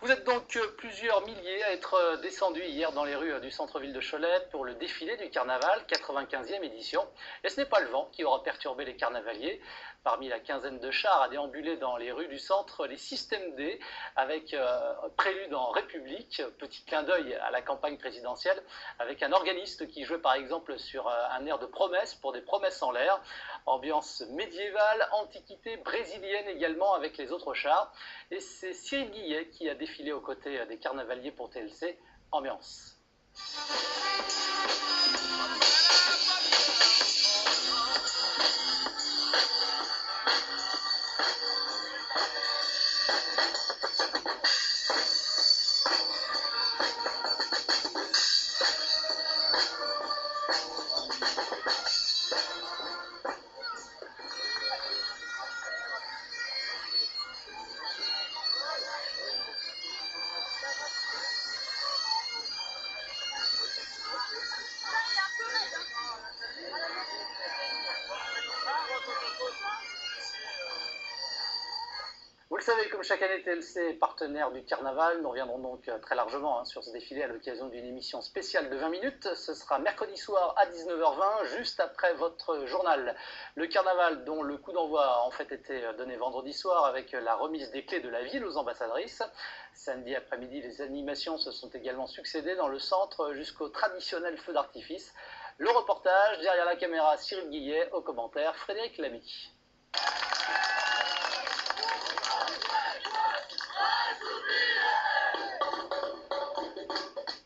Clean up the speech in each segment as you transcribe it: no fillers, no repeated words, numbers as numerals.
Vous êtes donc plusieurs milliers à être descendus hier dans les rues du centre-ville de Cholet pour le défilé du carnaval, 95e édition. Et ce n'est pas le vent qui aura perturbé les carnavaliers. Parmi la quinzaine de chars à déambuler dans les rues du centre, les systèmes D, avec prélude en République, petit clin d'œil à la campagne présidentielle, avec un organiste qui jouait par exemple sur un air de promesses pour des promesses en l'air. Ambiance médiévale, antiquité brésilienne également avec les autres chars. Et c'est Cyril Guillet qui a défilé aux côtés des carnavaliers pour TLC. Ambiance. Vous le savez, comme chaque année, TLC est partenaire du carnaval. Nous reviendrons donc très largement sur ce défilé à l'occasion d'une émission spéciale de 20 minutes. Ce sera mercredi soir à 19h20, juste après votre journal. Le carnaval, dont le coup d'envoi a en fait été donné vendredi soir avec la remise des clés de la ville aux ambassadrices. Samedi après-midi, les animations se sont également succédées dans le centre jusqu'au traditionnel feu d'artifice. Le reportage, derrière la caméra, Cyril Guillet, au commentaire, Frédéric Lamy.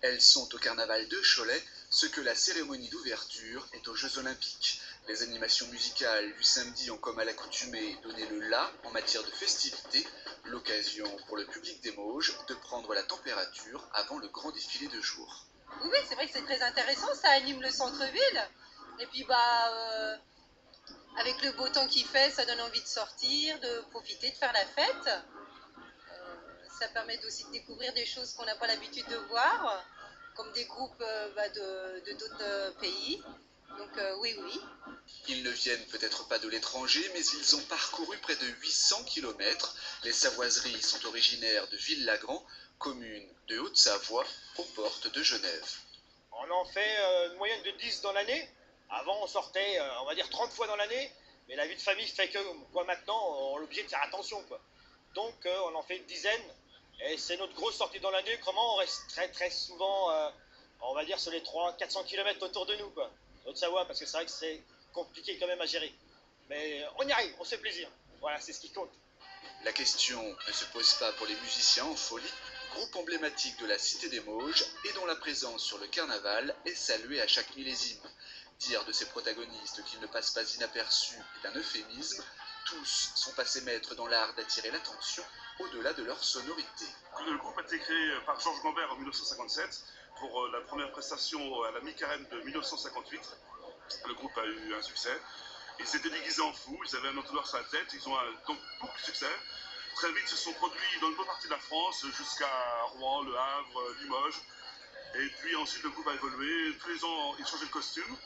Elles sont au carnaval de Cholet, ce que la cérémonie d'ouverture est aux Jeux Olympiques. Les animations musicales du samedi ont comme à l'accoutumée donné le la en matière de festivité, l'occasion pour le public des Mauges de prendre la température avant le grand défilé de jour. Oui, c'est vrai que c'est très intéressant, ça anime le centre-ville. Et puis avec le beau temps qu'il fait, ça donne envie de sortir, de profiter, de faire la fête. Ça permet aussi de découvrir des choses qu'on n'a pas l'habitude de voir, comme des groupes de d'autres pays. Donc oui. Ils ne viennent peut-être pas de l'étranger, mais ils ont parcouru près de 800 km. Les Savoiseries sont originaires de Ville-Lagrand, commune de Haute-Savoie, aux portes de Genève. On en fait une moyenne de 10 dans l'année. Avant, on sortait, on va dire 30 fois dans l'année. Mais la vie de famille fait que maintenant, on est obligé de faire attention. Donc, on en fait une dizaine. Et c'est notre grosse sortie dans l'année. Comment on reste très souvent, on va dire, sur les 300-400 km autour de nous, Haute-Savoie, parce que c'est vrai que c'est compliqué quand même à gérer. Mais on y arrive, on se fait plaisir. Voilà, c'est ce qui compte. La question ne se pose pas pour les musiciens en folie, groupe emblématique de la Cité des Mauges et dont la présence sur le carnaval est saluée à chaque millésime. Dire de ces protagonistes qu'ils ne passent pas inaperçus est un euphémisme. Tous sont passés maîtres dans l'art d'attirer l'attention au-delà de leur sonorité. Le groupe a été créé par Georges Gambert en 1957 pour la première prestation à la mi-carême de 1958. Le groupe a eu un succès. Ils s'étaient déguisés en fous, ils avaient un entonnoir sur la tête, ils ont donc beaucoup de succès. Très vite, ils se sont produits dans une bonne partie de la France, jusqu'à Rouen, Le Havre, Limoges. Et puis ensuite, le groupe a évolué. Tous les ans, ils changeaient de costume.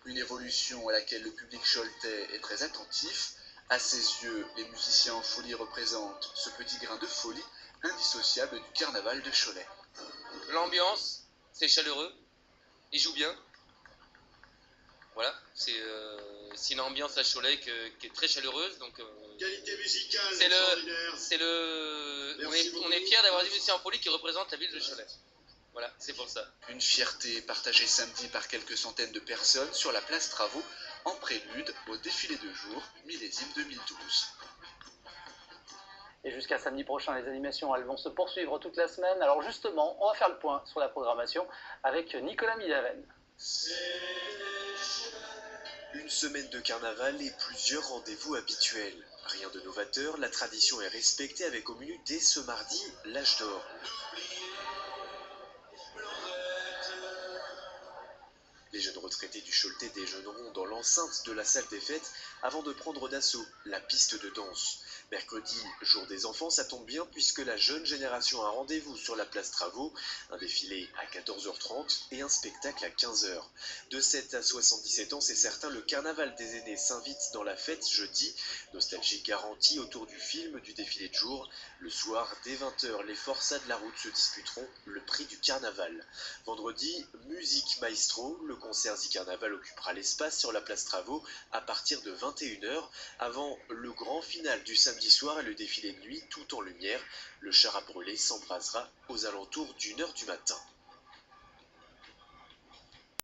Une évolution à laquelle le public choletais est très attentif. À ses yeux, les musiciens en folie représentent ce petit grain de folie indissociable du carnaval de Cholet. L'ambiance, c'est chaleureux, ils jouent bien. Voilà, c'est une ambiance à Cholet qui est très chaleureuse. Donc, qualité musicale, on est fiers d'avoir des musiciens en folie qui représentent la ville de Cholet. Voilà, c'est pour ça. Une fierté partagée samedi par quelques centaines de personnes sur la place Travaux, en prélude au défilé de jour, millésime 2012. Et jusqu'à samedi prochain, les animations, elles vont se poursuivre toute la semaine. Alors justement, on va faire le point sur la programmation avec Nicolas Midaven. Une semaine de carnaval et plusieurs rendez-vous habituels. Rien de novateur, la tradition est respectée avec au menu dès ce mardi, l'âge d'or. Les jeunes retraités du Choletais déjeuneront dans l'enceinte de la salle des fêtes avant de prendre d'assaut la piste de danse. Mercredi, jour des enfants, ça tombe bien puisque la jeune génération a rendez-vous sur la place Travaux, un défilé à 14h30 et un spectacle à 15h. De 7 à 77 ans, c'est certain, le carnaval des aînés s'invite dans la fête jeudi. Nostalgie garantie autour du film du défilé de jour. Le soir, dès 20h, les forçats de la route se disputeront le prix du carnaval. Vendredi, musique maestro, le concert Zi Carnaval occupera l'espace sur la place Travaux à partir de 21h, avant le grand final du samedi soir et le défilé de nuit tout en lumière. Le char à brûler s'embrasera aux alentours d'1h du matin.